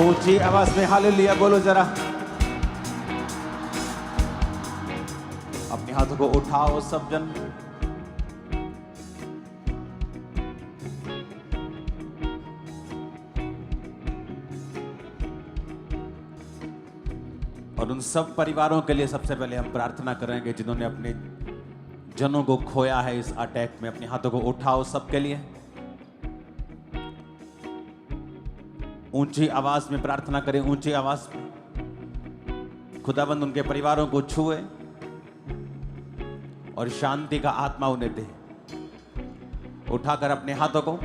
ऊंची आवाज में हालेलुया बोलो जरा। अपने हाथों को उठाओ सब जन। और उन सब परिवारों के लिए सबसे पहले हम प्रार्थना करेंगे जिन्होंने अपने जनों को खोया है इस अटैक में। अपने हाथों को उठाओ सबके लिए। ऊंची आवाज में प्रार्थना करें, ऊंची आवाज में। खुदाबंद उनके परिवारों को छुए और शांति का आत्मा उन्हें दे। उठाकर अपने हाथों को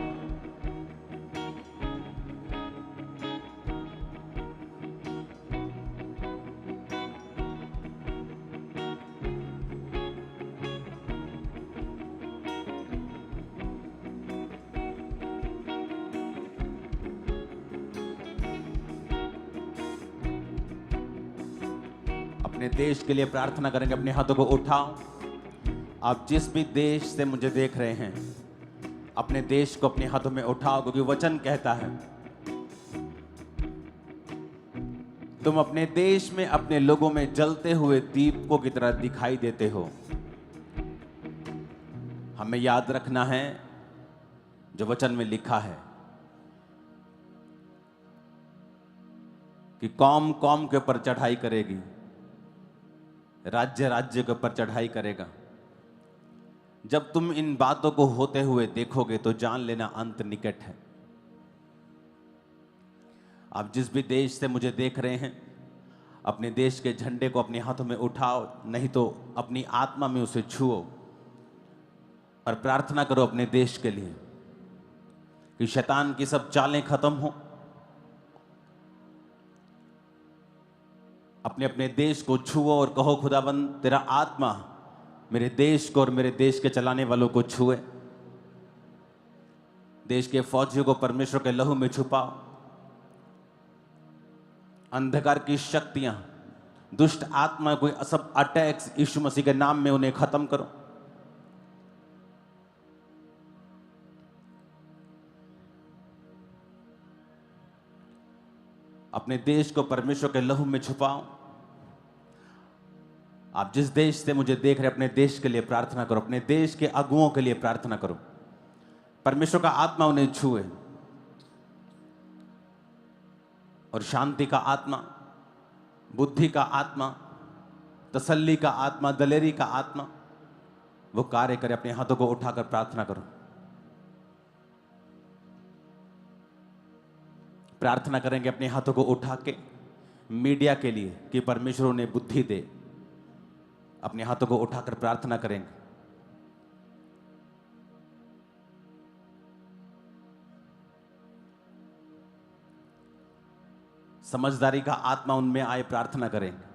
अपने देश के लिए प्रार्थना करेंगे। अपने हाथों को उठाओ। आप जिस भी देश से मुझे देख रहे हैं, अपने देश को अपने हाथों में उठाओ, क्योंकि वचन कहता है तुम अपने देश में अपने लोगों में जलते हुए दीपकों की तरह दिखाई देते हो। हमें याद रखना है जो वचन में लिखा है कि कौम कौम के ऊपर चढ़ाई करेगी, राज्य राज्य के ऊपर चढ़ाई करेगा। जब तुम इन बातों को होते हुए देखोगे तो जान लेना अंत निकट है। आप जिस भी देश से मुझे देख रहे हैं, अपने देश के झंडे को अपने हाथों में उठाओ, नहीं तो अपनी आत्मा में उसे छुओ और प्रार्थना करो अपने देश के लिए कि शैतान की सब चालें खत्म हो। अपने अपने देश को छुओ और कहो खुदाबंद तेरा आत्मा मेरे देश को और मेरे देश के चलाने वालों को छुए। देश के फौजियों को परमेश्वर के लहू में छुपाओ। अंधकार की शक्तियां, दुष्ट आत्मा, कोई सब अटैक्स यीशु मसीह के नाम में उन्हें खत्म करो। अपने देश को परमेश्वर के लहू में छुपाओ। आप जिस देश से मुझे देख रहे, अपने देश के लिए प्रार्थना करो। अपने देश के अगुओं के लिए प्रार्थना करो। परमेश्वर का आत्मा उन्हें छुए और शांति का आत्मा, बुद्धि का आत्मा, तसल्ली का आत्मा, दलेरी का आत्मा वो कार्य करे। अपने हाथों को उठाकर प्रार्थना करो। प्रार्थना करेंगे अपने हाथों को उठा के मीडिया के लिए कि परमेश्वर उन्हें बुद्धि दे। अपने हाथों को उठाकर प्रार्थना करेंगे। समझदारी का आत्मा उनमें आए, प्रार्थना करेंगे।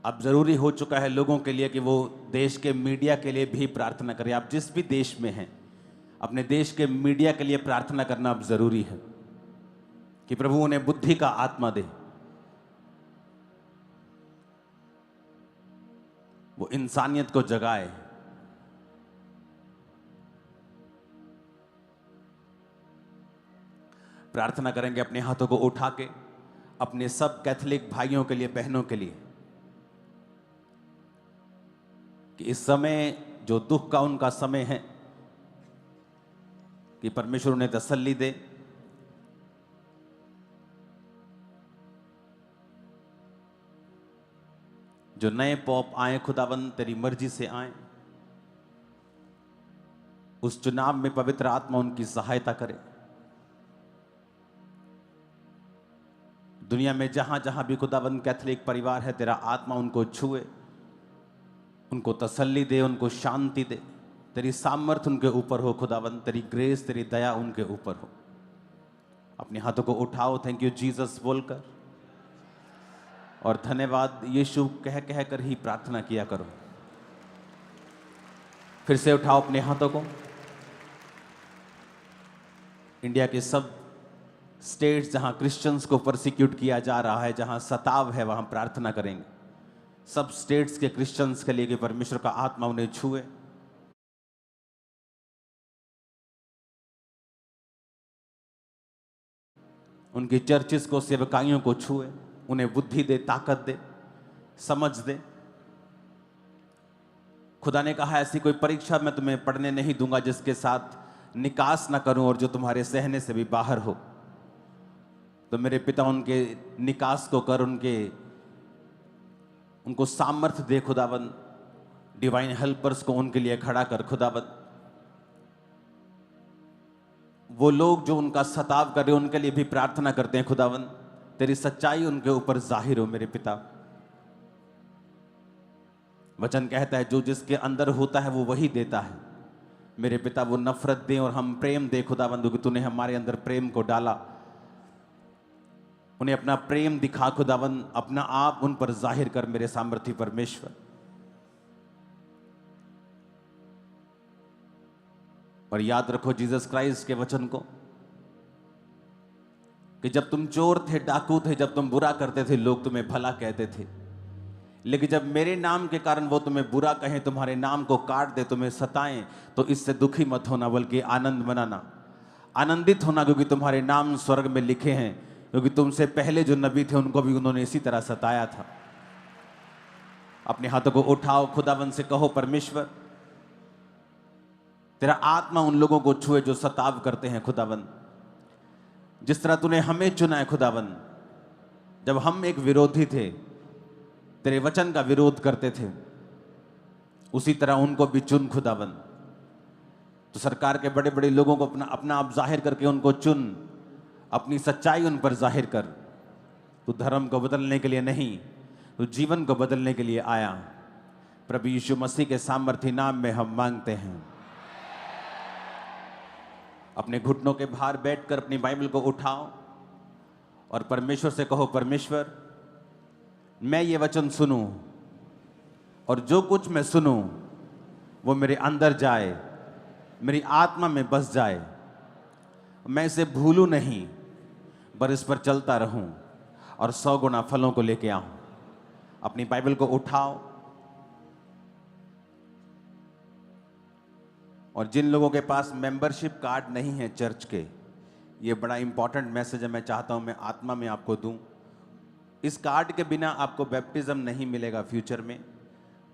अब जरूरी हो चुका है लोगों के लिए कि वो देश के मीडिया के लिए भी प्रार्थना करें। आप जिस भी देश में हैं, अपने देश के मीडिया के लिए प्रार्थना करना अब जरूरी है कि प्रभु उन्हें बुद्धि का आत्मा दे। वो इंसानियत को जगाए। प्रार्थना करेंगे अपने हाथों को उठा के अपने सब कैथोलिक भाइयों के लिए, बहनों के लिए कि इस समय जो दुख का उनका समय है, कि परमेश्वर उन्हें तसल्ली दे। जो नए पॉप आए, खुदावंद तेरी मर्जी से आए। उस चुनाव में पवित्र आत्मा उनकी सहायता करे। दुनिया में जहां जहां भी खुदावंद कैथोलिक परिवार है, तेरा आत्मा उनको छुए, उनको तसल्ली दे, उनको शांति दे। तेरी सामर्थ्य उनके ऊपर हो खुदावंद, तेरी ग्रेस, तेरी दया उनके ऊपर हो। अपने हाथों को उठाओ, थैंक यू जीसस बोलकर, और धन्यवाद यीशु कह कह कर ही प्रार्थना किया करो। फिर से उठाओ अपने हाथों को। इंडिया के सब स्टेट्स जहां क्रिश्चियंस को परसिक्यूट किया जा रहा है, जहां सताव है, वहां प्रार्थना करेंगे। सब स्टेट्स के क्रिश्चियंस के लिए कि परमेश्वर का आत्मा उन्हें छुए। उनकी चर्चिस को, सेवकाइयों को छुए, उन्हें बुद्धि दे, ताकत दे, समझ दे। खुदा ने कहा ऐसी कोई परीक्षा मैं तुम्हें पढ़ने नहीं दूंगा जिसके साथ निकास ना करूं और जो तुम्हारे सहने से भी बाहर हो। तो मेरे पिता उनके निकास को कर, उनको सामर्थ्य दे खुदावन। डिवाइन हेल्पर्स को उनके लिए खड़ा कर खुदावन। वो लोग जो उनका सताव कर रहे हैं उनके लिए भी प्रार्थना करते हैं खुदावन। तेरी सच्चाई उनके ऊपर जाहिर हो मेरे पिता। वचन कहता है जो जिसके अंदर होता है वो वही देता है। मेरे पिता वो नफरत दे और हम प्रेम दे खुदावन, क्योंकि तूने हमारे अंदर प्रेम को डाला। उन्हें अपना प्रेम दिखा खुदावन, अपना आप उन पर जाहिर कर मेरे सामर्थ्य परमेश्वर। और याद रखो जीसस क्राइस्ट के वचन को कि जब तुम चोर थे, डाकू थे, जब तुम बुरा करते थे, लोग तुम्हें भला कहते थे। लेकिन जब मेरे नाम के कारण वो तुम्हें बुरा कहें, तुम्हारे नाम को काट दे, तुम्हें सताएं, तो इससे दुखी मत होना बल्कि आनंद मनाना, आनंदित होना, क्योंकि तुम्हारे नाम स्वर्ग में लिखे हैं। क्योंकि तुमसे पहले जो नबी थे उनको भी उन्होंने इसी तरह सताया था। अपने हाथों को उठाओ, खुदावन से कहो परमेश्वर तेरा आत्मा उन लोगों को छुए जो सताव करते हैं खुदावन। जिस तरह तूने हमें चुना है खुदावन, जब हम एक विरोधी थे, तेरे वचन का विरोध करते थे, उसी तरह उनको भी चुन खुदावन। तो सरकार के बड़े बड़े लोगों को अपना आप जाहिर करके उनको चुन, अपनी सच्चाई उन पर जाहिर कर। तू धर्म को बदलने के लिए नहीं, तू जीवन को बदलने के लिए आया। प्रभु यीशु मसीह के सामर्थ्य नाम में हम मांगते हैं। अपने घुटनों के भार बैठकर अपनी बाइबल को उठाओ और परमेश्वर से कहो परमेश्वर मैं ये वचन सुनूं और जो कुछ मैं सुनूं वो मेरे अंदर जाए, मेरी आत्मा में बस जाए। मैं इसे भूलूं नहीं, पर इस पर चलता रहूं और 100 गुना फलों को लेके आऊं। अपनी बाइबल को उठाओ और जिन लोगों के पास मेंबरशिप कार्ड नहीं है चर्च के, ये बड़ा इंपॉर्टेंट मैसेज है, मैं चाहता हूं मैं आत्मा में आपको दूं। इस कार्ड के बिना आपको बैप्टिज्म नहीं मिलेगा फ्यूचर में,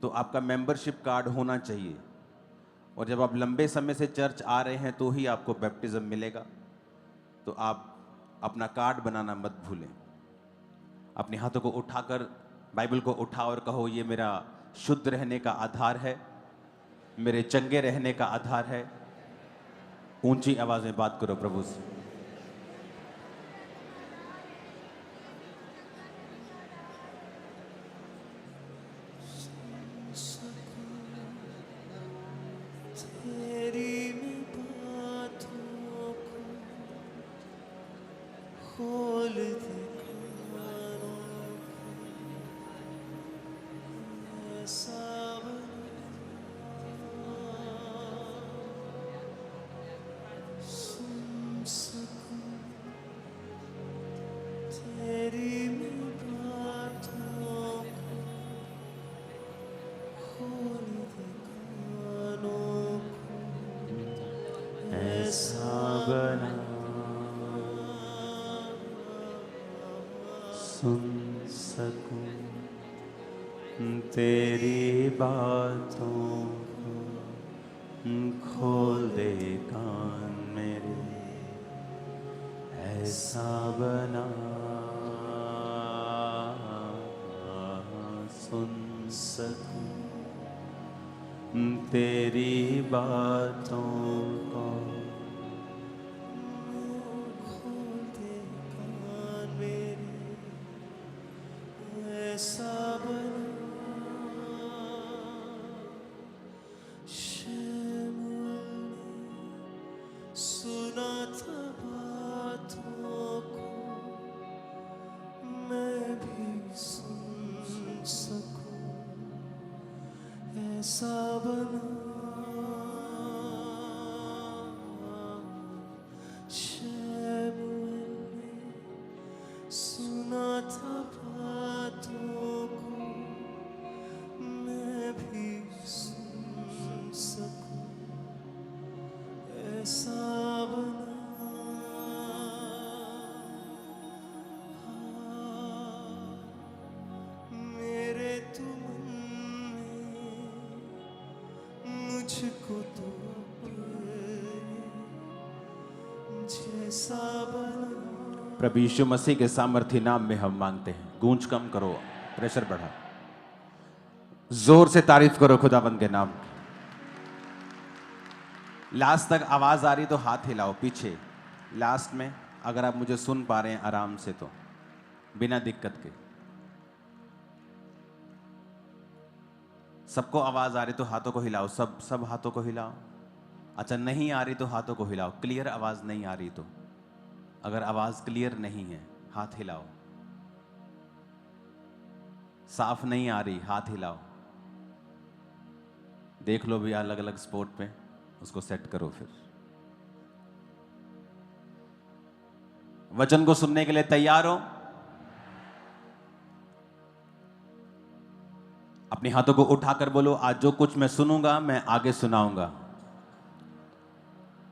तो आपका मेंबरशिप कार्ड होना चाहिए। और जब आप लंबे समय से चर्च आ रहे हैं तो ही आपको बैप्टिज्म मिलेगा। तो आप अपना कार्ड बनाना मत भूलें। अपने हाथों को उठाकर बाइबल को उठाओ और कहो ये मेरा शुद्ध रहने का आधार है, मेरे चंगे रहने का आधार है। ऊंची आवाज में बात करो प्रभु से। सुन सकूं तेरी बातों को, खोल दे कान मेरे, ऐसा बना सुन सकूं तेरी बातों को। मुझको तो जैसा बना। प्रभु यीशु मसीह के सामर्थ्य नाम में हम मांगते हैं। गूंज कम करो, प्रेशर बढ़ा, जोर से तारीफ करो खुदाबंद के नाम की। लास्ट तक आवाज आ रही तो हाथ हिलाओ पीछे। लास्ट में अगर आप मुझे सुन पा रहे हैं आराम से तो बिना दिक्कत के। सबको आवाज आ रही तो हाथों को हिलाओ, सब हाथों को हिलाओ। अच्छा नहीं आ रही तो हाथों को हिलाओ। क्लियर आवाज नहीं आ रही तो, अगर आवाज क्लियर नहीं है हाथ हिलाओ। साफ नहीं आ रही हाथ हिलाओ। देख लो भी अलग अलग स्पॉट पे, उसको सेट करो। फिर वचन को सुनने के लिए तैयार हो? अपने हाथों को उठाकर बोलो, आज जो कुछ मैं सुनूंगा मैं आगे सुनाऊंगा।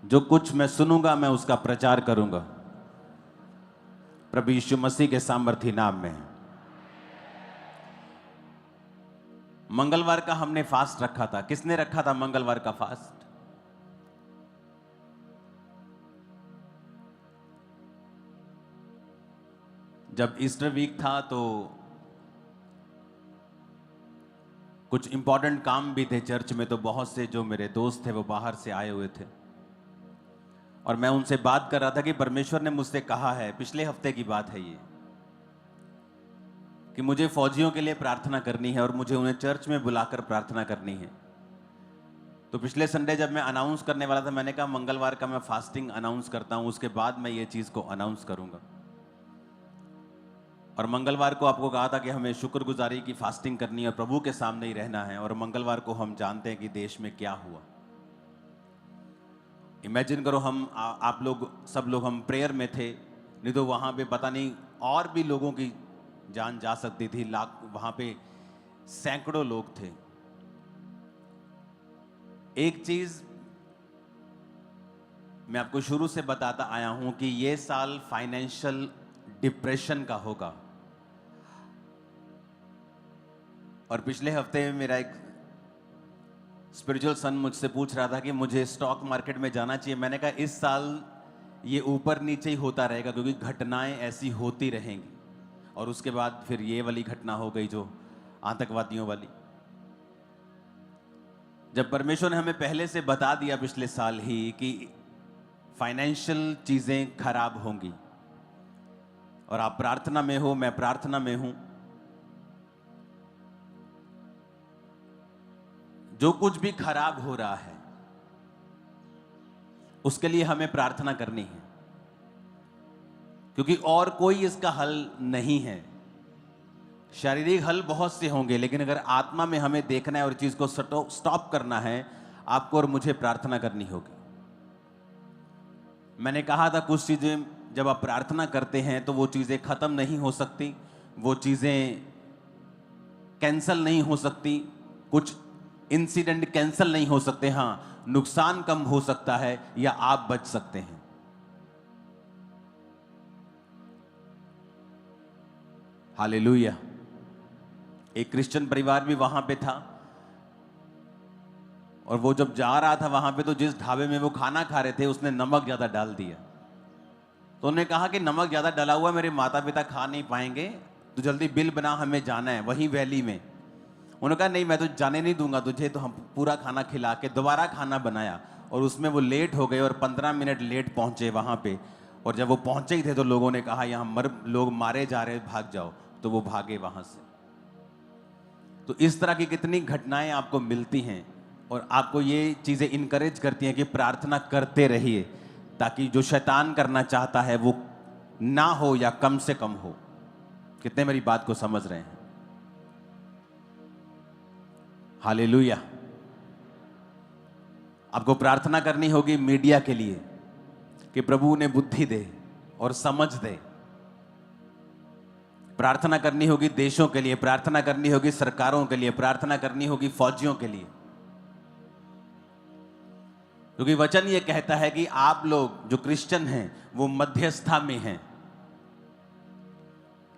जो कुछ मैं सुनूंगा मैं उसका प्रचार करूंगा प्रभु यीशु मसीह के सामर्थ्य नाम में। मंगलवार का हमने फास्ट रखा था। किसने रखा था मंगलवार का फास्ट? जब ईस्टर वीक था तो कुछ इंपॉर्टेंट काम भी थे चर्च में, तो बहुत से जो मेरे दोस्त थे वो बाहर से आए हुए थे और मैं उनसे बात कर रहा था कि परमेश्वर ने मुझसे कहा है, पिछले हफ्ते की बात है ये, कि मुझे फौजियों के लिए प्रार्थना करनी है और मुझे उन्हें चर्च में बुलाकर प्रार्थना करनी है। तो पिछले संडे जब मैं अनाउंस करने वाला था, मैंने कहा मंगलवार का मैं फास्टिंग अनाउंस करता हूं, उसके बाद मैं ये चीज को अनाउंस करूंगा। और मंगलवार को आपको कहा था कि हमें शुक्रगुजारी की फास्टिंग करनी है और प्रभु के सामने ही रहना है। और मंगलवार को हम जानते हैं कि देश में क्या हुआ। इमेजिन करो, हम आप लोग सब लोग हम प्रेयर में थे, नहीं तो वहां पे पता नहीं और भी लोगों की जान जा सकती थी। लाख वहां पे सैकड़ों लोग थे। एक चीज मैं आपको शुरू से बताता आया हूं कि ये साल फाइनेंशियल डिप्रेशन का होगा। और पिछले हफ्ते में मेरा एक स्पिरिचुअल सन मुझसे पूछ रहा था कि मुझे स्टॉक मार्केट में जाना चाहिए। मैंने कहा इस साल ये ऊपर नीचे ही होता रहेगा, क्योंकि घटनाएं ऐसी होती रहेंगी। और उसके बाद फिर ये वाली घटना हो गई जो आतंकवादियों वाली। जब परमेश्वर ने हमें पहले से बता दिया पिछले साल ही कि फाइनेंशियल चीजें खराब होंगी, और आप प्रार्थना में हो, मैं प्रार्थना में हूं, जो कुछ भी खराब हो रहा है उसके लिए हमें प्रार्थना करनी है, क्योंकि और कोई इसका हल नहीं है। शारीरिक हल बहुत से होंगे, लेकिन अगर आत्मा में हमें देखना है और चीज को स्टॉप करना है, आपको और मुझे प्रार्थना करनी होगी। मैंने कहा था कुछ चीजें जब आप प्रार्थना करते हैं तो वो चीजें खत्म नहीं हो सकती, वो चीजें कैंसल नहीं हो सकती, कुछ इंसिडेंट कैंसल नहीं हो सकते। हां, नुकसान कम हो सकता है या आप बच सकते हैं। हालेलुया। एक क्रिश्चियन परिवार भी वहां पे था, और वो जब जा रहा था वहां पे, तो जिस ढाबे में वो खाना खा रहे थे उसने नमक ज्यादा डाल दिया। तो उन्होंने कहा कि नमक ज्यादा डला हुआ मेरे माता पिता खा नहीं पाएंगे, तो जल्दी बिल बना, हमें जाना है वहीं वैली में। उन्होंने कहा नहीं, मैं तो जाने नहीं दूंगा तुझे। तो हम पूरा खाना खिला के दोबारा खाना बनाया, और उसमें वो लेट हो गए और 15 मिनट लेट पहुंचे वहां पे। और जब वो पहुंचे ही थे तो लोगों ने कहा यहाँ लोग मारे जा रहे, भाग जाओ। तो वो भागे वहां से। तो इस तरह की कितनी घटनाएं आपको मिलती हैं, और आपको ये चीजें इनकरेज करती हैं कि प्रार्थना करते रहिए, ताकि जो शैतान करना चाहता है वो ना हो या कम से कम हो। कितने मेरी बात को समझ रहे हैं? हालेलुया। आपको प्रार्थना करनी होगी मीडिया के लिए कि प्रभु उन्हें बुद्धि दे और समझ दे। प्रार्थना करनी होगी देशों के लिए, प्रार्थना करनी होगी सरकारों के लिए, प्रार्थना करनी होगी फौजियों के लिए, क्योंकि वचन ये कहता है कि आप लोग जो क्रिश्चियन हैं वो मध्यस्थता में हैं,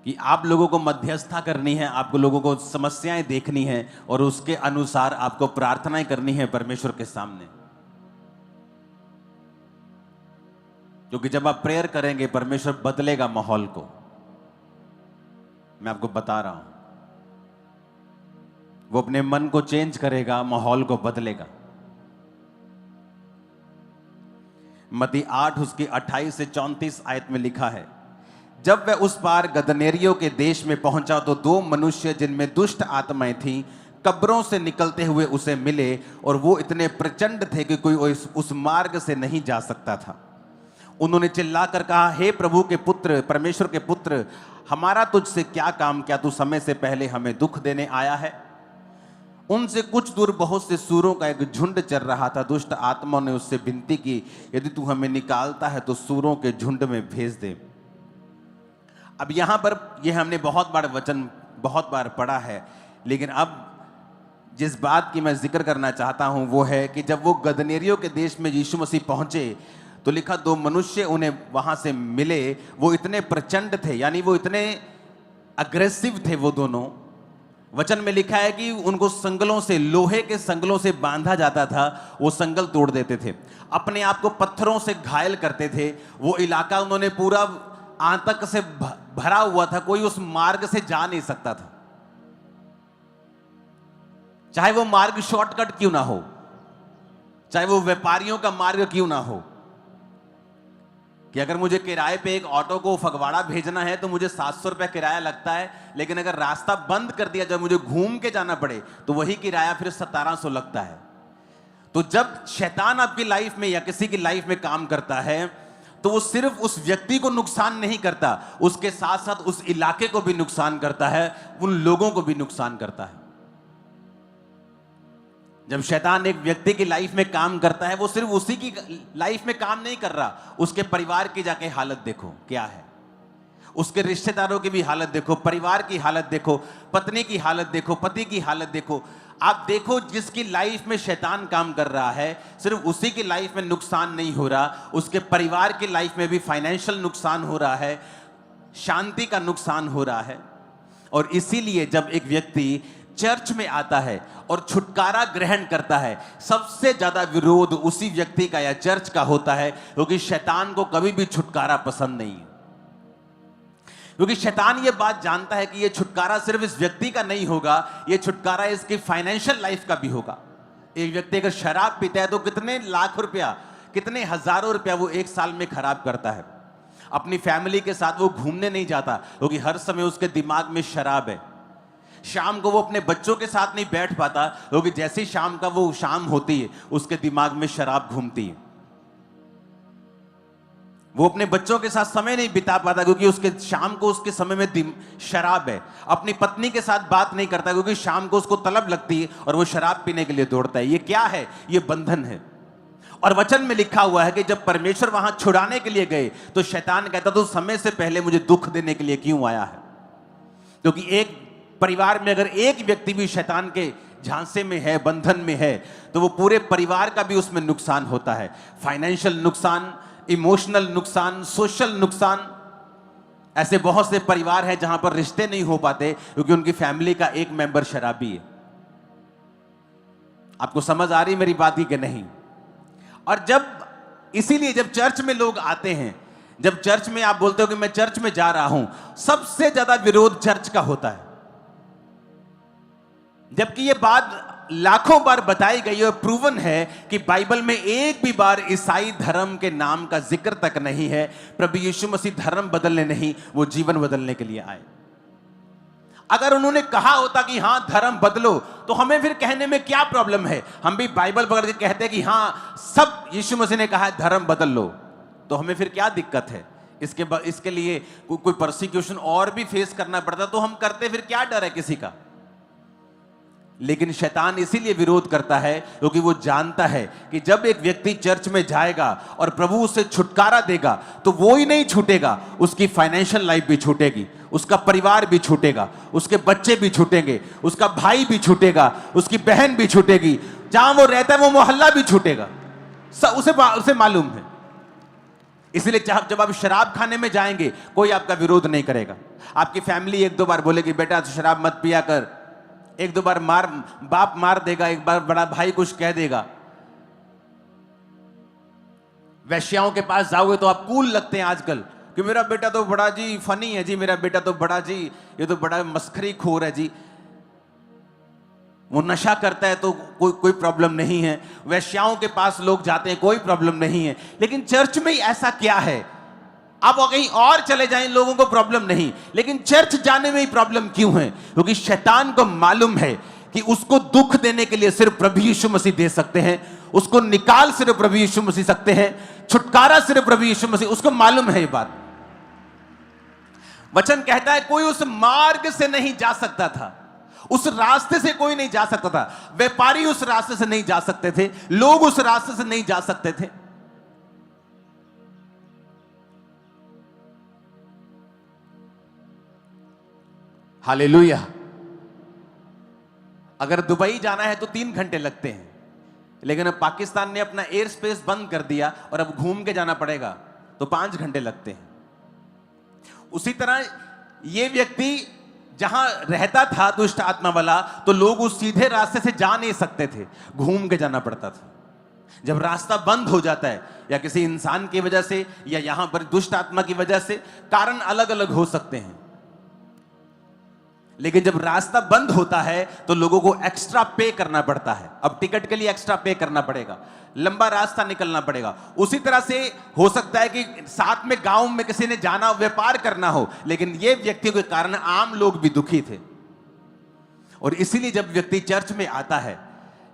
कि आप लोगों को मध्यस्थता करनी है, आपको लोगों को समस्याएं देखनी है और उसके अनुसार आपको प्रार्थनाएं करनी है परमेश्वर के सामने। क्योंकि जब आप प्रेयर करेंगे परमेश्वर बदलेगा माहौल को। मैं आपको बता रहा हूं, वो अपने मन को चेंज करेगा, माहौल को बदलेगा। मत्ती 8 उसकी 28 से 34 आयत में लिखा है, जब वह उस पार गदनेरियों के देश में पहुंचा तो दो मनुष्य जिनमें दुष्ट आत्माएं थीं कब्रों से निकलते हुए उसे मिले, और वो इतने प्रचंड थे कि कोई उस मार्ग से नहीं जा सकता था। उन्होंने चिल्लाकर कहा, हे प्रभु के पुत्र, परमेश्वर के पुत्र, हमारा तुझसे क्या काम? क्या तू समय से पहले हमें दुख देने आया है? उनसे कुछ दूर बहुत से सूरों का एक झुंड चल रहा था। दुष्ट आत्माओं ने उससे विनती की, यदि तू हमें निकालता है तो सूरों के झुंड में भेज दे। अब यहां पर यह हमने बहुत बार वचन बहुत बार पढ़ा है, लेकिन अब जिस बात की मैं जिक्र करना चाहता हूं वो है कि जब वो गदनेरियों के देश में यीशु मसीह पहुंचे तो लिखा, दो मनुष्य उन्हें वहां से मिले। वो इतने प्रचंड थे, यानी वो इतने अग्रेसिव थे वो दोनों। वचन में लिखा है कि उनको संगलों से, लोहे के संगलों से बांधा जाता था, वो संगल तोड़ देते थे, अपने आप को पत्थरों से घायल करते थे। वो इलाका उन्होंने पूरा आतंक से भरा हुआ था, कोई उस मार्ग से जा नहीं सकता था, चाहे वो मार्ग शॉर्टकट क्यों ना हो, चाहे वो व्यापारियों का मार्ग क्यों ना हो। कि अगर मुझे किराए पे एक ऑटो को फगवाड़ा भेजना है तो मुझे 700 रुपया किराया लगता है, लेकिन अगर रास्ता बंद कर दिया, जब मुझे घूम के जाना पड़े तो वही किराया फिर 1700 लगता है। तो जब शैतान आपकी लाइफ में या किसी की लाइफ में काम करता है तो वो सिर्फ उस व्यक्ति को नुकसान नहीं करता, उसके साथ साथ उस इलाके को भी नुकसान करता है, उन लोगों को भी नुकसान करता है। जब शैतान एक व्यक्ति की लाइफ में काम करता है, वो सिर्फ उसी की लाइफ में काम नहीं कर रहा, उसके परिवार की जाके हालत देखो क्या है, उसके रिश्तेदारों की भी हालत देखो, परिवार की हालत देखो, पत्नी की हालत देखो, पति की हालत देखो। आप देखो, जिसकी लाइफ में शैतान काम कर रहा है सिर्फ उसी की लाइफ में नुकसान नहीं हो रहा, उसके परिवार की लाइफ में भी फाइनेंशियल नुकसान हो रहा है, शांति का नुकसान हो रहा है। और इसीलिए जब एक व्यक्ति चर्च में आता है और छुटकारा ग्रहण करता है, सबसे ज्यादा विरोध उसी व्यक्ति का या चर्च का होता है, क्योंकि शैतान को कभी भी छुटकारा पसंद नहीं है। क्योंकि शैतान ये बात जानता है कि ये छुटकारा सिर्फ इस व्यक्ति का नहीं होगा, ये छुटकारा इसकी फाइनेंशियल लाइफ का भी होगा। एक व्यक्ति अगर शराब पीता है तो कितने लाख रुपया, कितने हजारों रुपया वो एक साल में खराब करता है। अपनी फैमिली के साथ वो घूमने नहीं जाता क्योंकि हर समय उसके दिमाग में शराब है। शाम को वो अपने बच्चों के साथ नहीं बैठ पाता क्योंकि जैसे ही शाम का वो शाम होती है उसके दिमाग में शराब घूमती है। वो अपने बच्चों के साथ समय नहीं बिता पाता क्योंकि उसके शाम को उसके समय में शराब है। अपनी पत्नी के साथ बात नहीं करता क्योंकि शाम को उसको तलब लगती है और वो शराब पीने के लिए दौड़ता है। ये क्या है? ये बंधन है। और वचन में लिखा हुआ है कि जब परमेश्वर वहां छुड़ाने के लिए गए तो शैतान कहता तो समय से पहले मुझे दुख देने के लिए क्यों आया है? क्योंकि एक परिवार में अगर एक व्यक्ति भी शैतान के झांसे में है, बंधन में है, तो वो पूरे परिवार का भी उसमें नुकसान होता है। फाइनेंशियल नुकसान, इमोशनल नुकसान, सोशल नुकसान। ऐसे बहुत से परिवार हैं जहां पर रिश्ते नहीं हो पाते क्योंकि उनकी फैमिली का एक मेंबर शराबी है। आपको समझ आ रही मेरी बात ही कि नहीं? और जब इसीलिए जब चर्च में लोग आते हैं, जब चर्च में आप बोलते हो कि मैं चर्च में जा रहा हूं, सबसे ज्यादा विरोध चर्च का होता है। जबकि ये बात लाखों बार बताई गई और प्रूवन है कि बाइबल में एक भी बार ईसाई धर्म के नाम का जिक्र तक नहीं है। प्रभु यीशु मसीह धर्म बदलने नहीं, वो जीवन बदलने के लिए आए। अगर उन्होंने कहा होता कि हां धर्म बदलो, तो हमें फिर कहने में क्या प्रॉब्लम है? हम भी बाइबल पकड़ के कहते हैं कि हां सब यीशु मसीह ने कहा है धर्म बदल लो, तो हमें फिर क्या दिक्कत है? इसके लिए कोई परसिक्यूशन और भी फेस करना पड़ता तो हम करते, फिर क्या डर है किसी का? लेकिन शैतान इसीलिए विरोध करता है क्योंकि वो जानता है कि जब एक व्यक्ति चर्च में जाएगा और प्रभु उसे छुटकारा देगा तो वो ही नहीं छूटेगा, उसकी फाइनेंशियल लाइफ भी छूटेगी, उसका परिवार भी छूटेगा, उसके बच्चे भी छूटेंगे, उसका भाई भी छूटेगा, उसकी बहन भी छूटेगी, जहां वो रहता है वो मोहल्ला भी छूटेगा। उसे मालूम है। इसलिए जब आप शराब खाने में जाएंगे कोई आपका विरोध नहीं करेगा। आपकी फैमिली एक दो बार बोलेगी बेटा तो शराब मत पिया कर, एक दो बार बाप मार देगा, एक बार बड़ा भाई कुछ कह देगा। वैश्याओं के पास जाओगे तो आप कूल लगते हैं आजकल कि मेरा बेटा तो बड़ा जी फनी है जी, मेरा बेटा तो बड़ा जी ये तो बड़ा मस्खरी खोर है जी, वो नशा करता है तो कोई प्रॉब्लम नहीं है। वैश्याओं के पास लोग जाते हैं, कोई प्रॉब्लम नहीं है। लेकिन चर्च में ऐसा क्या है? आप कहीं और चले जाएं, लोगों को प्रॉब्लम नहीं, लेकिन चर्च जाने में ही प्रॉब्लम क्यों है? क्योंकि शैतान को मालूम है कि उसको दुख देने के लिए सिर्फ प्रभु यीशु मसीह दे सकते हैं, उसको निकाल सिर्फ प्रभु यीशु मसीह सकते हैं, छुटकारा सिर्फ प्रभु यीशु मसीह। उसको मालूम है ये बात। वचन कहता है कोई उस मार्ग से नहीं जा सकता था, उस रास्ते से कोई नहीं जा सकता था। व्यापारी उस रास्ते से नहीं जा सकते थे, लोग उस रास्ते से नहीं जा सकते थे। हालेलुया। अगर दुबई जाना है तो 3 घंटे लगते हैं, लेकिन अब पाकिस्तान ने अपना एयर स्पेस बंद कर दिया और अब घूम के जाना पड़ेगा तो 5 घंटे लगते हैं। उसी तरह यह व्यक्ति जहां रहता था दुष्ट आत्मा वाला, तो लोग उस सीधे रास्ते से जा नहीं सकते थे, घूम के जाना पड़ता था। जब रास्ता बंद हो जाता है, या किसी इंसान की वजह से या यहां पर दुष्ट आत्मा की वजह से, कारण अलग अलग हो सकते हैं, लेकिन जब रास्ता बंद होता है तो लोगों को एक्स्ट्रा पे करना पड़ता है। अब टिकट के लिए एक्स्ट्रा पे करना पड़ेगा, लंबा रास्ता निकलना पड़ेगा। उसी तरह से हो सकता है कि साथ में गांव में किसी ने जाना, व्यापार करना हो, लेकिन ये व्यक्तियों के कारण आम लोग भी दुखी थे। और इसीलिए जब व्यक्ति चर्च में आता है,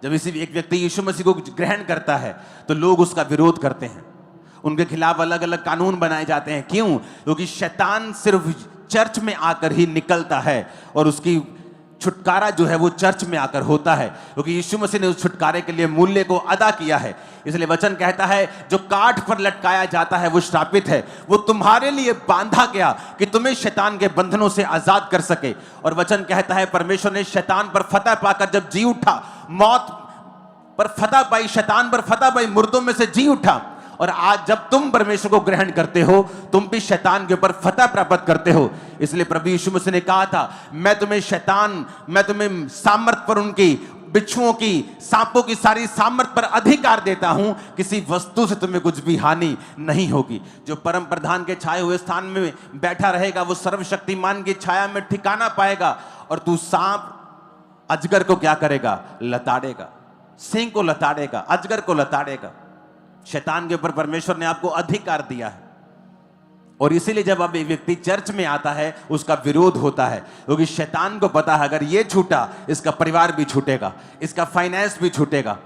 जब एक व्यक्ति यीशु मसीह को ग्रहण करता है, तो लोग उसका विरोध करते हैं, उनके खिलाफ अलग अलग कानून बनाए जाते हैं। क्यों? क्योंकि शैतान सिर्फ चर्च में आकर ही निकलता है और उसकी छुटकारा जो है वो चर्च में आकर होता है, क्योंकि यीशु मसीह ने उस छुटकारे के लिए मूल्य को अदा किया है। इसलिए वचन कहता है जो काठ पर लटकाया जाता है वो श्रापित है, वो तुम्हारे लिए बांधा गया कि तुम्हें शैतान के बंधनों से आजाद कर सके। और वचन कहता है परमेश्वर ने शैतान पर फतह पाकर जब जी उठा, मौत पर फतह पाई, शैतान पर फतह पाई, मुर्दों में से जी उठा। और आज जब तुम परमेश्वर को ग्रहण करते हो, तुम भी शैतान के ऊपर फतह प्राप्त करते हो। इसलिए प्रभु यीशु मसीह ने कहा था मैं तुम्हें सामर्थ पर, उनकी बिच्छुओं की, सांपों की सारी सामर्थ पर अधिकार देता हूं, किसी वस्तु से तुम्हें कुछ भी हानि नहीं होगी। जो परम प्रधान के छाए हुए स्थान में बैठा रहेगा वो सर्वशक्तिमान की छाया में ठिकाना पाएगा। और तू सांप अजगर को क्या करेगा? लताड़ेगा, सिंह को लताड़ेगा, अजगर को लताड़ेगा। शैतान के ऊपर परमेश्वर ने आपको अधिकार दिया है। और इसीलिए जब अब एक व्यक्ति चर्च में आता है उसका विरोध होता है, क्योंकि शैतान को पता है अगर ये छूटा इसका परिवार भी छूटेगा, इसका फाइनेंस भी छूटेगा,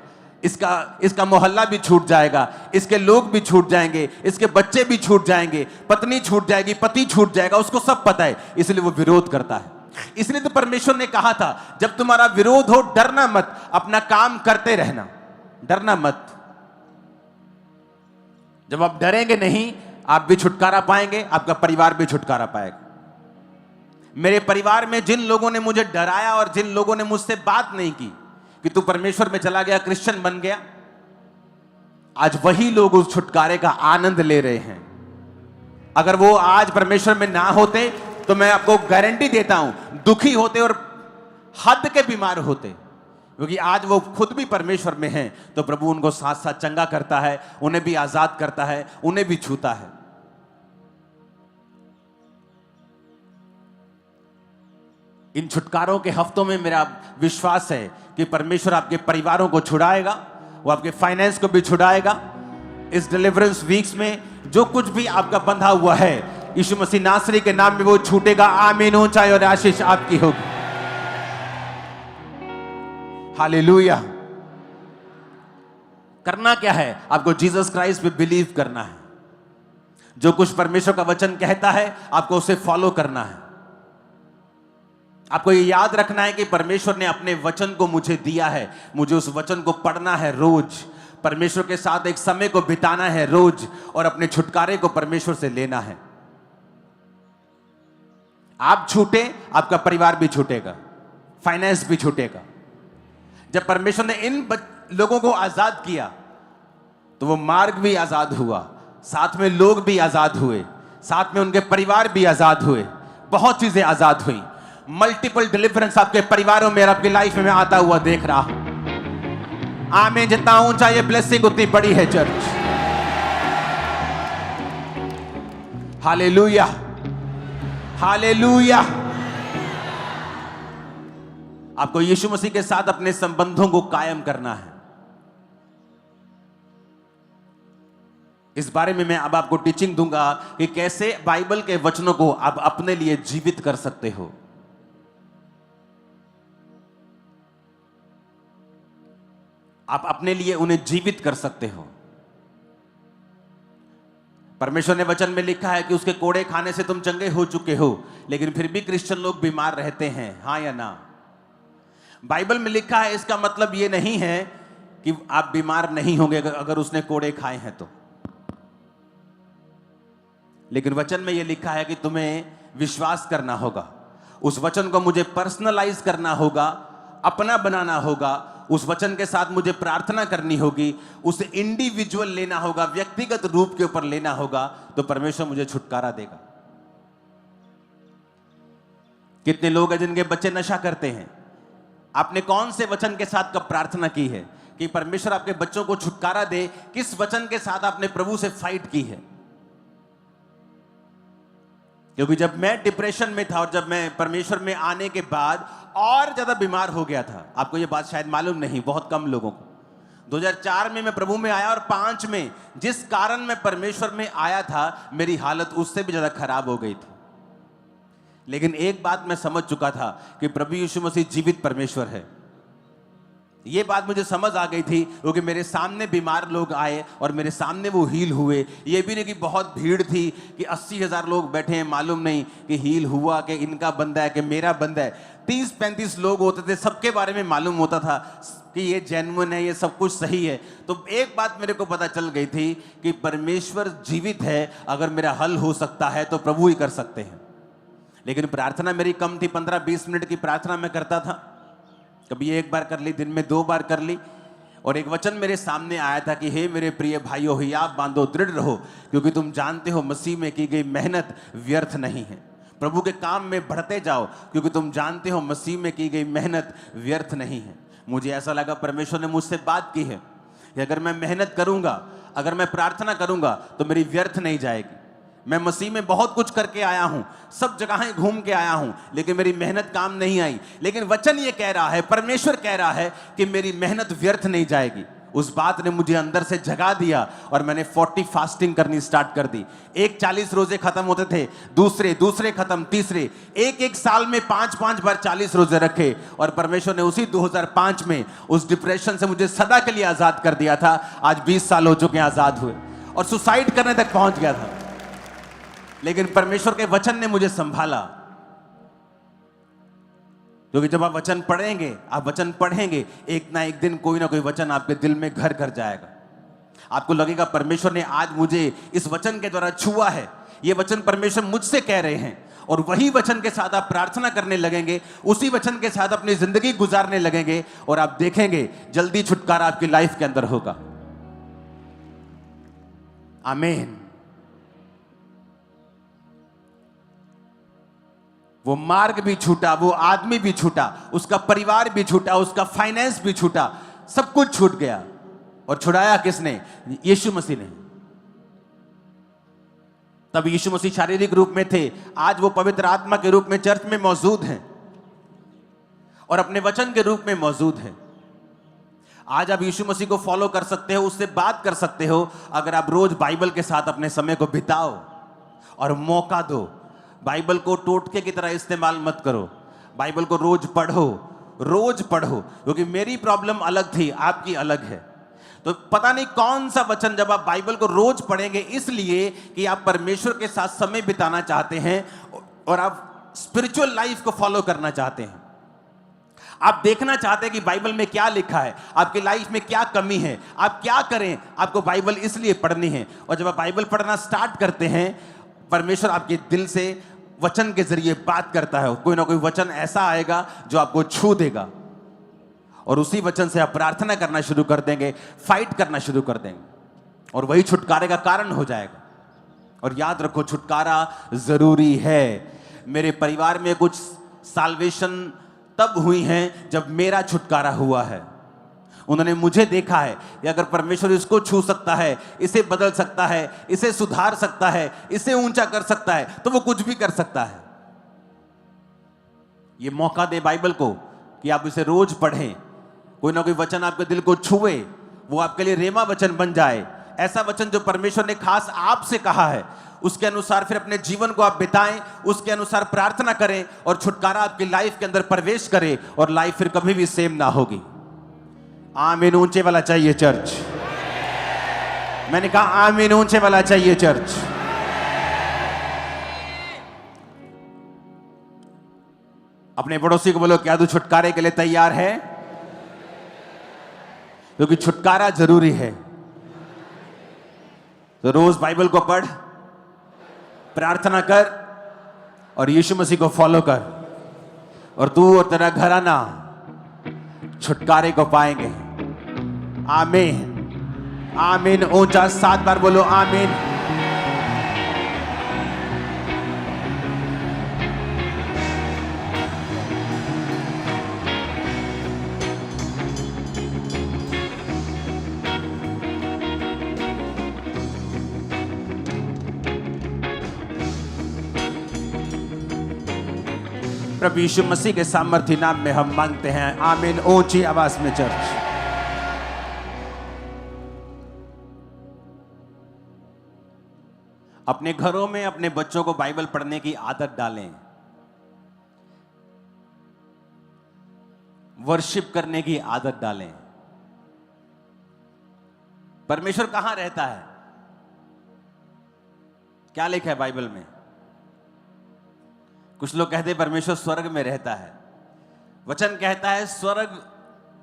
इसका मोहल्ला भी छूट जाएगा, इसके लोग भी छूट जाएंगे, इसके बच्चे भी छूट जाएंगे, पत्नी छूट जाएगी, पति छूट जाएगा, उसको सब पता है, इसलिए वो विरोध करता है। इसलिए तो परमेश्वर ने कहा था जब तुम्हारा विरोध हो डरना मत, अपना काम करते रहना, डरना मत। जब आप डरेंगे नहीं, आप भी छुटकारा पाएंगे, आपका परिवार भी छुटकारा पाएगा। मेरे परिवार में जिन लोगों ने मुझे डराया और जिन लोगों ने मुझसे बात नहीं की कि तू परमेश्वर में चला गया, क्रिश्चियन बन गया, आज वही लोग उस छुटकारे का आनंद ले रहे हैं। अगर वो आज परमेश्वर में ना होते तो मैं आपको गारंटी देता हूं दुखी होते और हद के बीमार होते। क्योंकि आज वो खुद भी परमेश्वर में हैं, तो प्रभु उनको साथ साथ चंगा करता है, उन्हें भी आजाद करता है, उन्हें भी छूता है। इन छुटकारों के हफ्तों में मेरा विश्वास है कि परमेश्वर आपके परिवारों को छुड़ाएगा, वो आपके फाइनेंस को भी छुड़ाएगा। इस डिलीवरेंस वीक्स में जो कुछ भी आपका बंधा हुआ है, यीशु मसीह नासरी के नाम में वो छूटेगा। आमीन। ऊंचाई और आशीष आपकी होगी। हालेलुया। करना क्या है? आपको जीसस क्राइस्ट पे बिलीव करना है। जो कुछ परमेश्वर का वचन कहता है आपको उसे फॉलो करना है। आपको ये याद रखना है कि परमेश्वर ने अपने वचन को मुझे दिया है, मुझे उस वचन को पढ़ना है रोज, परमेश्वर के साथ एक समय को बिताना है रोज, और अपने छुटकारे को परमेश्वर से लेना है। आप छूटे, आपका परिवार भी छूटेगा, फाइनेंस भी छूटेगा। जब परमेश्वर ने इन लोगों को आजाद किया तो वो मार्ग भी आजाद हुआ, साथ में लोग भी आजाद हुए, साथ में उनके परिवार भी आजाद हुए, बहुत चीजें आजाद हुई। मल्टीपल डिलीवरेंस आपके परिवारों में, आपकी लाइफ में आता हुआ देख रहा हूं। आमीन। जितना ऊंचा ये ब्लेसिंग उतनी बड़ी है चर्च। Hallelujah, hallelujah. आपको यीशु मसीह के साथ अपने संबंधों को कायम करना है। इस बारे में मैं अब आपको टीचिंग दूंगा कि कैसे बाइबल के वचनों को आप अपने लिए जीवित कर सकते हो। आप अपने लिए उन्हें जीवित कर सकते हो। परमेश्वर ने वचन में लिखा है कि उसके कोड़े खाने से तुम चंगे हो चुके हो, लेकिन फिर भी क्रिश्चियन लोग बीमार रहते हैं। हां या ना? बाइबल में लिखा है, इसका मतलब यह नहीं है कि आप बीमार नहीं होंगे अगर उसने कोड़े खाए हैं तो। लेकिन वचन में यह लिखा है कि तुम्हें विश्वास करना होगा, उस वचन को मुझे पर्सनलाइज करना होगा, अपना बनाना होगा, उस वचन के साथ मुझे प्रार्थना करनी होगी, उसे इंडिविजुअल लेना होगा, व्यक्तिगत रूप के ऊपर लेना होगा, तो परमेश्वर मुझे छुटकारा देगा। कितने लोग हैं जिनके बच्चे नशा करते हैं? आपने कौन से वचन के साथ कब प्रार्थना की है कि परमेश्वर आपके बच्चों को छुटकारा दे? किस वचन के साथ आपने प्रभु से फाइट की है? क्योंकि जब मैं डिप्रेशन में था और जब मैं परमेश्वर में आने के बाद और ज्यादा बीमार हो गया था, आपको यह बात शायद मालूम नहीं, बहुत कम लोगों को। 2004 में मैं प्रभु में आया और 5 में जिस कारण मैं परमेश्वर में आया था, मेरी हालत उससे भी ज्यादा खराब हो गई थी। लेकिन एक बात मैं समझ चुका था कि प्रभु यीशु मसीह जीवित परमेश्वर है। ये बात मुझे समझ आ गई थी क्योंकि मेरे सामने बीमार लोग आए और मेरे सामने वो हील हुए। ये भी नहीं कि बहुत भीड़ थी कि 80,000 लोग बैठे हैं, मालूम नहीं कि हील हुआ कि इनका बंदा है कि मेरा बंदा है। 30-35 लोग होते थे, सबके बारे में मालूम होता था कि ये जेन्युइन है, ये सब कुछ सही है। तो एक बात मेरे को पता चल गई थी कि परमेश्वर जीवित है। अगर मेरा हल हो सकता है तो प्रभु ही कर सकते हैं। लेकिन प्रार्थना मेरी कम थी, 15-20 मिनट की प्रार्थना मैं करता था, कभी एक बार कर ली, दिन में 2 बार कर ली। और एक वचन मेरे सामने आया था कि हे मेरे प्रिय भाइयों, हियाव बांधो, दृढ़ रहो, क्योंकि तुम जानते हो मसीह में की गई मेहनत व्यर्थ नहीं है। प्रभु के काम में बढ़ते जाओ, क्योंकि तुम जानते हो मसीह में की गई मेहनत व्यर्थ नहीं है। मुझे ऐसा लगा परमेश्वर ने मुझसे बात की है कि अगर मैं मेहनत करूंगा, अगर मैं प्रार्थना करूंगा तो मेरी व्यर्थ नहीं जाएगी। मैं मसीह में बहुत कुछ करके आया हूं, सब जगहें घूम के आया हूं, लेकिन मेरी मेहनत काम नहीं आई। लेकिन वचन ये कह रहा है, परमेश्वर कह रहा है कि मेरी मेहनत व्यर्थ नहीं जाएगी। उस बात ने मुझे अंदर से जगा दिया और मैंने 40 फास्टिंग करनी स्टार्ट कर दी। 40 रोजे खत्म होते थे, दूसरे खत्म, तीसरे, एक साल में 5-5 बार 40 रोजे रखे। और परमेश्वर ने उसी 2005 में उस डिप्रेशन से मुझे सदा के लिए आजाद कर दिया था। आज 20 साल हो चुके हैं आजाद हुए, और सुसाइड करने तक पहुंच गया था, लेकिन परमेश्वर के वचन ने मुझे संभाला। क्योंकि जब आप वचन पढ़ेंगे, आप वचन पढ़ेंगे, एक ना एक दिन कोई ना कोई वचन आपके दिल में घर कर जाएगा। आपको लगेगा परमेश्वर ने आज मुझे इस वचन के द्वारा छुआ है, ये वचन परमेश्वर मुझसे कह रहे हैं। और वही वचन के साथ आप प्रार्थना करने लगेंगे, उसी वचन के साथ अपनी जिंदगी गुजारने लगेंगे, और आप देखेंगे जल्दी छुटकारा आपकी लाइफ के अंदर होगा। आमीन। वो मार्ग भी छूटा, वो आदमी भी छूटा, उसका परिवार भी छूटा, उसका फाइनेंस भी छूटा, सब कुछ छूट गया। और छुड़ाया किसने? यीशु मसीह ने। तब यीशु मसीह शारीरिक रूप में थे, आज वो पवित्र आत्मा के रूप में चर्च में मौजूद हैं और अपने वचन के रूप में मौजूद हैं। आज आप यीशु मसीह को फॉलो कर सकते हो, उससे बात कर सकते हो, अगर आप रोज बाइबल के साथ अपने समय को बिताओ और मौका दो। बाइबल को टोटके की तरह इस्तेमाल मत करो, बाइबल को रोज पढ़ो, क्योंकि मेरी प्रॉब्लम अलग थी, आपकी अलग है। तो पता नहीं कौन सा वचन, जब आप बाइबल को रोज पढ़ेंगे, इसलिए कि आप परमेश्वर के साथ समय बिताना चाहते हैं और आप स्पिरिचुअल लाइफ को फॉलो करना चाहते हैं। आप देखना चाहते हैं कि बाइबल में क्या लिखा है, आपकी लाइफ में क्या कमी है, आप क्या करें। आपको बाइबल इसलिए पढ़नी है, और जब आप बाइबल पढ़ना स्टार्ट करते हैं, परमेश्वर आपके दिल से वचन के जरिए बात करता है। कोई ना कोई वचन ऐसा आएगा जो आपको छू देगा, और उसी वचन से आप प्रार्थना करना शुरू कर देंगे, फाइट करना शुरू कर देंगे। और वही छुटकारे का कारण हो जाएगा। और याद रखो, छुटकारा जरूरी है। मेरे परिवार में कुछ साल्वेशन तब हुई है जब मेरा छुटकारा हुआ है। उन्होंने मुझे देखा है कि अगर परमेश्वर इसको छू सकता है, इसे बदल सकता है, इसे सुधार सकता है, इसे ऊंचा कर सकता है, तो वो कुछ भी कर सकता है। ये मौका दे बाइबल को कि आप इसे रोज पढ़ें, कोई ना कोई वचन आपके दिल को छुए, वो आपके लिए रेमा वचन बन जाए। ऐसा वचन जो परमेश्वर ने खास आपसे कहा है, उसके अनुसार फिर अपने जीवन को आप बिताएं, उसके अनुसार प्रार्थना करें और छुटकारा आपकी लाइफ के अंदर प्रवेश करे और लाइफ फिर कभी भी सेम ना होगी। आमीन ऊंचे वाला चाहिए चर्च। मैंने कहा आमीन ऊंचे वाला चाहिए चर्च। अपने पड़ोसी को बोलो, क्या तू छुटकारे के लिए तैयार है? क्योंकि छुटकारा जरूरी है। तो रोज बाइबल को पढ़, प्रार्थना कर और यीशु मसीह को फॉलो कर, और तू और तेरा घराना छुटकारे को पाएंगे। आमीन आमीन। ऊंचा 7 बार बोलो आमीन। प्रभु यीशु मसीह के सामर्थ्य नाम में हम मांगते हैं, आमीन। ऊंची आवाज में चर्च। अपने घरों में अपने बच्चों को बाइबल पढ़ने की आदत डालें, वर्शिप करने की आदत डालें। परमेश्वर कहां रहता है? क्या लिखा है बाइबल में? कुछ लोग कहते हैं परमेश्वर स्वर्ग में रहता है। वचन कहता है स्वर्ग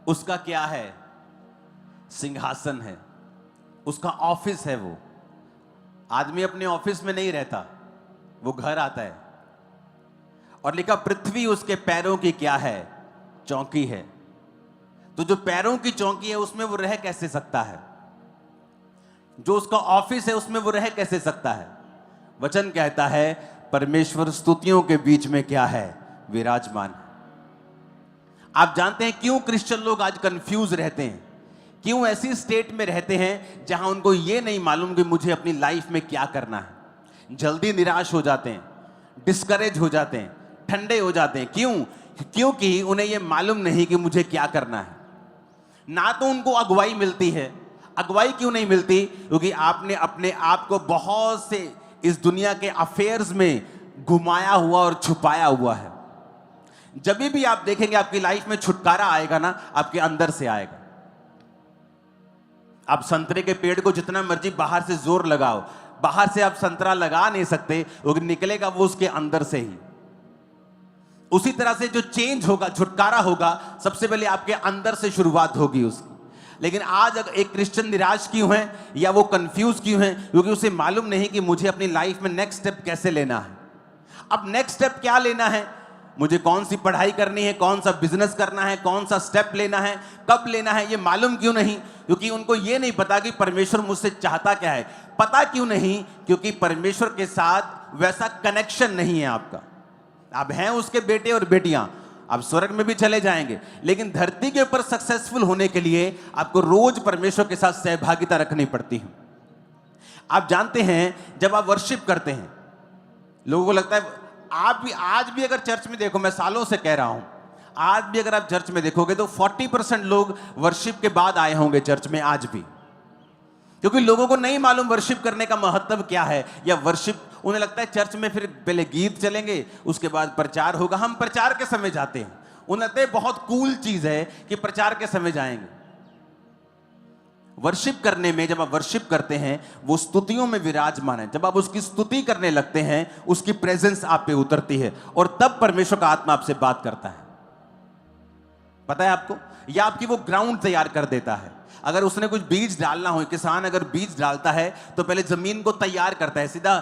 उसका क्या है? सिंहासन है, उसका ऑफिस है। वो आदमी अपने ऑफिस में नहीं रहता, वो घर आता है। और लिखा पृथ्वी उसके पैरों की क्या है? चौकी है। तो जो पैरों की चौकी है उसमें वो रह कैसे सकता है? जो उसका ऑफिस है उसमें वो रह कैसे सकता है? वचन कहता है परमेश्वर स्तुतियों के बीच में क्या है? विराजमान। आप जानते हैं क्यों क्रिश्चियन लोग आज कंफ्यूज रहते हैं? क्यों ऐसी स्टेट में रहते हैं जहां उनको यह नहीं मालूम कि मुझे अपनी लाइफ में क्या करना है? जल्दी निराश हो जाते हैं, डिस्करेज हो जाते हैं, ठंडे हो जाते हैं। क्यों? क्योंकि उन्हें यह मालूम नहीं कि मुझे क्या करना है। ना तो उनको अगुवाई मिलती है। अगुवाई क्यों नहीं मिलती? क्योंकि आपने अपने आप को बहुत से इस दुनिया के अफेयर्स में घुमाया हुआ और छुपाया हुआ है। जब भी आप देखेंगे आपकी लाइफ में छुटकारा आएगा ना, आपके अंदर से आएगा। आप संतरे के पेड़ को जितना मर्जी बाहर से जोर लगाओ, बाहर से आप संतरा लगा नहीं सकते, वो निकलेगा वो उसके अंदर से ही। उसी तरह से जो चेंज होगा, छुटकारा होगा, सबसे पहले आपके अंदर से शुरुआत होगी उसकी। लेकिन आज अगर एक क्रिश्चियन निराश क्यों है या वो कंफ्यूज क्यों है? क्योंकि उसे मालूम नहीं कि मुझे अपनी लाइफ में नेक्स्ट स्टेप कैसे लेना है। अब नेक्स्ट स्टेप क्या लेना है? मुझे कौन सी पढ़ाई करनी है, कौन सा बिजनेस करना है, कौन सा स्टेप लेना है, कब लेना है, ये मालूम क्यों नहीं? क्योंकि उनको ये नहीं पता कि परमेश्वर मुझसे चाहता क्या है। पता क्यों नहीं? क्योंकि परमेश्वर के साथ वैसा कनेक्शन नहीं है आपका। आप हैं उसके बेटे और बेटियां, आप स्वर्ग में भी चले जाएंगे, लेकिन धरती के ऊपर सक्सेसफुल होने के लिए आपको रोज परमेश्वर के साथ सहभागिता रखनी पड़ती है। आप जानते हैं जब आप वर्शिप करते हैं, लोगों को लगता है, आप भी आज भी अगर चर्च में देखो, मैं सालों से कह रहा हूं, आज भी अगर आप चर्च में देखोगे तो 40% लोग वर्शिप के बाद आए होंगे चर्च में आज भी। क्योंकि लोगों को नहीं मालूम वर्शिप करने का महत्व क्या है, या वर्शिप उन्हें लगता है चर्च में फिर पहले गीत चलेंगे, उसके बाद प्रचार होगा। हम प्रचार के समय जाते हैं, उन्हें लगता है बहुत कूल चीज है कि प्रचार के समय जाएंगे। वर्शिप करने में जब आप वर्शिप करते हैं, वो स्तुतियों में विराजमान है। जब आप उसकी स्तुति करने लगते हैं, उसकी प्रेजेंस आप पे उतरती है और तब परमेश्वर का आत्मा आपसे बात करता है। पता है आपको, या आपकी वो ग्राउंड तैयार कर देता है। अगर उसने कुछ बीज डालना हो, किसान अगर बीज डालता है तो पहले जमीन को तैयार करता है, सीधा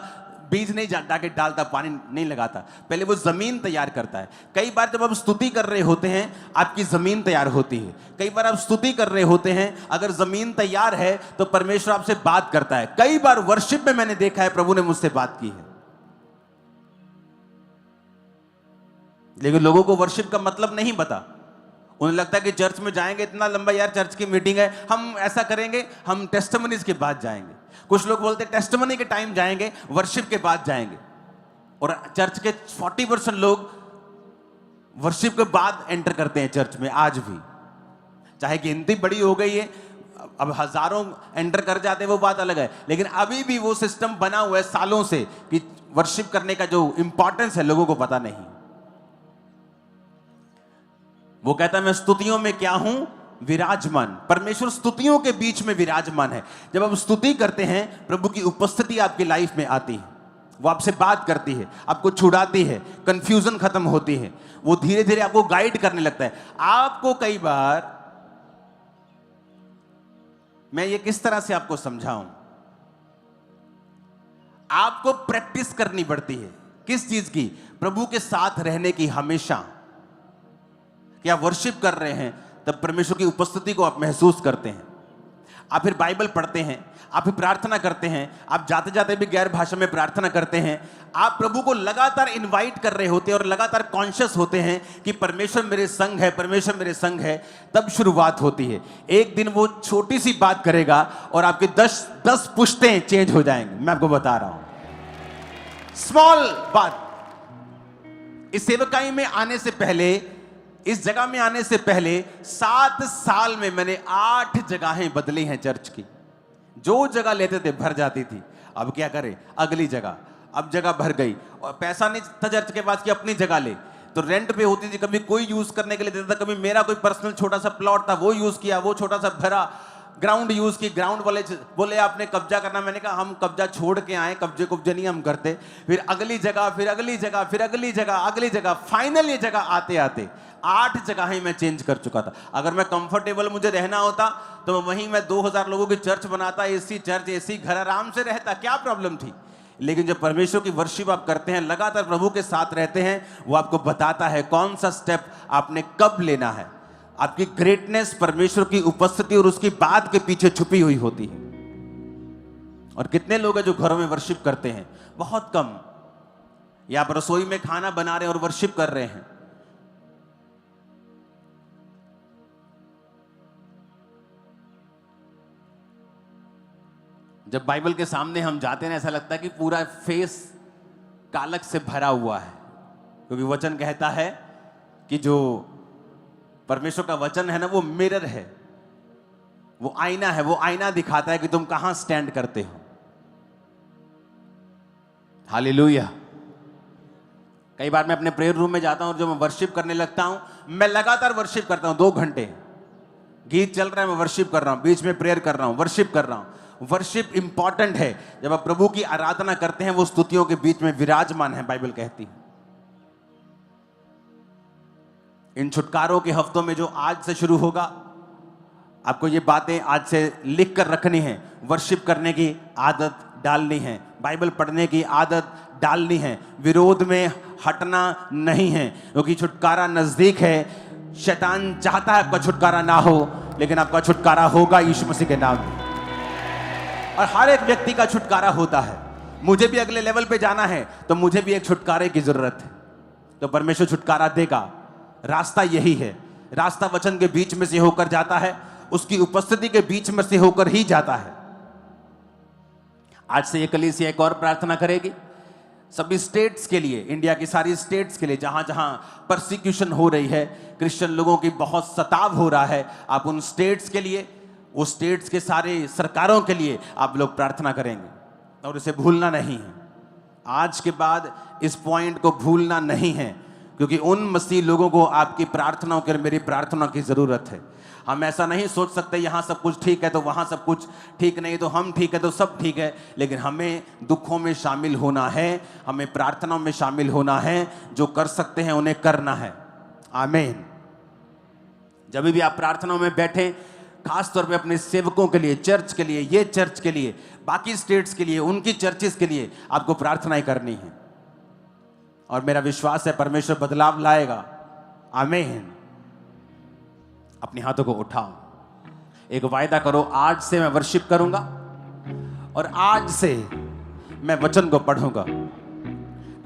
बीज नहीं जाके डालता, पानी नहीं लगाता, पहले वो जमीन तैयार करता है। कई बार जब आप स्तुति कर रहे होते हैं आपकी जमीन तैयार होती है। कई बार आप स्तुति कर रहे होते हैं, अगर जमीन तैयार है तो परमेश्वर आपसे बात करता है। कई बार वर्शिप में मैंने देखा है प्रभु ने मुझसे बात की है। लेकिन लोगों को वर्शिप का मतलब नहीं पता। उन्हें लगता है कि चर्च में जाएंगे, इतना लंबा यार चर्च की मीटिंग है, हम ऐसा करेंगे, हम टेस्टिमनीज के बाद जाएंगे। कुछ लोग बोलते हैं टेस्टिमनी के टाइम जाएंगे, वर्शिप के बाद जाएंगे। और चर्च के 40% लोग वर्शिप के बाद एंटर करते हैं चर्च में आज भी। चाहे गिनती बड़ी हो गई है, अब हजारों एंटर कर जाते हैं, वो बात अलग है, लेकिन अभी भी वो सिस्टम बना हुआ है सालों से कि वर्शिप करने का जो इंपॉर्टेंस है लोगों को पता नहीं। वो कहता है मैं स्तुतियों में क्या हूं, विराजमान। परमेश्वर स्तुतियों के बीच में विराजमान है। जब आप स्तुति करते हैं प्रभु की उपस्थिति आपकी लाइफ में आती है, वो आपसे बात करती है, आपको छुड़ाती है, कंफ्यूजन खत्म होती है, वो धीरे धीरे आपको गाइड करने लगता है। आपको कई बार, मैं ये किस तरह से आपको समझाऊं, आपको प्रैक्टिस करनी पड़ती है। किस चीज की? प्रभु के साथ रहने की। हमेशा कि आप वर्शिप कर रहे हैं तब परमेश्वर की उपस्थिति को आप महसूस करते हैं। आप फिर बाइबल पढ़ते हैं, आप फिर प्रार्थना करते हैं, आप जाते जाते भी गैर भाषा में प्रार्थना करते हैं। आप प्रभु को लगातार इनवाइट कर रहे होते हैं और लगातार कॉन्शियस होते हैं कि परमेश्वर मेरे संग है, परमेश्वर मेरे संग है। तब शुरुआत होती है। एक दिन वो छोटी सी बात करेगा और आपके 10 पुश्तें चेंज हो जाएंगे। मैं आपको बता रहा हूं, स्मॉल बात। इस सेवकाई में आने से पहले, इस जगह में आने से पहले 7 साल में मैंने 8 जगहें बदली हैं चर्च की। जो जगह लेते थे भर जाती थी। अब क्या करें, अगली जगह। अब जगह भर गई और पैसा नहीं था चर्च के पास कि अपनी जगह ले, तो रेंट पे होती थी। कभी कोई यूज करने के लिए देता था, कभी मेरा कोई पर्सनल छोटा सा प्लॉट था वो यूज किया, वो छोटा सा भरा। ग्राउंड यूज की, ग्राउंड वाले बोले आपने कब्जा करना, मैंने कहा हम कब्जा छोड़ के आए, कब्जे नहीं हम करते। फिर अगली जगह, फिर अगली जगह, फिर अगली जगह, अगली जगह, फाइनल ये जगह आते आते 8 जगहें मैं चेंज कर चुका था। अगर मैं कंफर्टेबल मुझे रहना होता तो वहीं मैं 2000 लोगों की चर्च बनाता, एसी चर्च, एसी घर, आराम से रहता, क्या प्रॉब्लम थी। लेकिन जब परमेश्वर की वर्शिप आप करते हैं, लगातार प्रभु के साथ रहते हैं, वो आपको बताता है कौन सा स्टेप आपने कब लेना है। आपकी ग्रेटनेस परमेश्वर की उपस्थिति और उसकी बात के पीछे छुपी हुई होती है। और कितने लोग हैं जो घरों में वर्शिप करते हैं? बहुत कम। या आप रसोई में खाना बना रहे हैं और वर्शिप कर रहे हैं। जब बाइबल के सामने हम जाते हैं, ऐसा लगता है कि पूरा फेस कालक से भरा हुआ है, क्योंकि वचन कहता है कि जो परमेश्वर का वचन है ना, वो मिरर है, वो आईना है। वो आईना दिखाता है कि तुम कहां स्टैंड करते हो। हालेलुया। कई बार मैं अपने प्रेयर रूम में जाता हूं और जब मैं वर्शिप करने लगता हूं, मैं लगातार वर्शिप करता हूं 2 घंटे। गीत चल रहा है, मैं वर्शिप कर रहा हूं, बीच में प्रेयर कर रहा हूं, वर्शिप कर रहा हूं। वर्शिप इंपॉर्टेंट है। जब आप प्रभु की आराधना करते हैं, वो स्तुतियों के बीच में विराजमान है, बाइबल कहती है। इन छुटकारों के हफ्तों में जो आज से शुरू होगा, आपको ये बातें आज से लिख कर रखनी है। वर्शिप करने की आदत डालनी है, बाइबल पढ़ने की आदत डालनी है, विरोध में हटना नहीं है, क्योंकि छुटकारा नजदीक है। शैतान चाहता है आपका छुटकारा ना हो, लेकिन आपका छुटकारा होगा यीशु मसीह के नाम में। और हर एक व्यक्ति का छुटकारा होता है। मुझे भी अगले लेवल पे जाना है तो मुझे भी एक छुटकारे की जरूरत है, तो परमेश्वर छुटकारा देगा। रास्ता यही है। रास्ता वचन के बीच में से होकर जाता है, उसकी उपस्थिति के बीच में से होकर ही जाता है। आज से ये कलीसिया एक और प्रार्थना करेगी सभी स्टेट्स के लिए, इंडिया की सारी स्टेट्स के लिए, जहां जहां परसिक्यूशन हो रही है, क्रिश्चियन लोगों की बहुत सताव हो रहा है। आप उन स्टेट्स के लिए, वो स्टेट्स के सारे सरकारों के लिए आप लोग प्रार्थना करेंगे और इसे भूलना नहीं है। आज के बाद इस पॉइंट को भूलना नहीं है, क्योंकि उन मसीह लोगों को आपकी प्रार्थनाओं के, मेरी प्रार्थना की जरूरत है। हम ऐसा नहीं सोच सकते यहां सब कुछ ठीक है तो वहां सब कुछ ठीक नहीं, तो हम ठीक है तो सब ठीक है। लेकिन हमें दुखों में शामिल होना है, हमें प्रार्थनाओं में शामिल होना है। जो कर सकते हैं उन्हें करना है। आमीन। जब भी आप प्रार्थनाओं में बैठें, खास तौर पे अपने सेवकों के लिए, चर्च के लिए, ये चर्च के लिए, बाकी स्टेट्स के लिए, उनकी चर्चेस के लिए आपको प्रार्थनाएं करनी है। और मेरा विश्वास है परमेश्वर बदलाव लाएगा। आमीन। अपने हाथों को उठाओ, एक वायदा करो, आज से मैं वर्शिप करूंगा और आज से मैं वचन को पढ़ूंगा,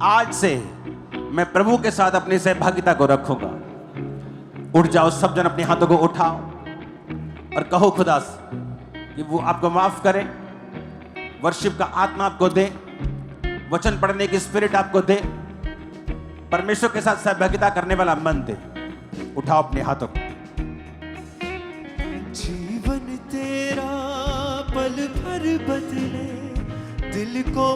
आज से मैं प्रभु के साथ अपनी सहभागिता को रखूंगा। उठ जाओ सब जन, अपने हाथों को उठाओ और कहो खुदा से कि वो आपको माफ करे, वर्शिप का आत्मा आपको दे, वचन पढ़ने की स्पिरिट आपको दे, परमेश्वर के साथ सहभागिता करने वाला मन दे। उठाओ अपने हाथों को। जीवन तेरा पल भर बदले, दिल को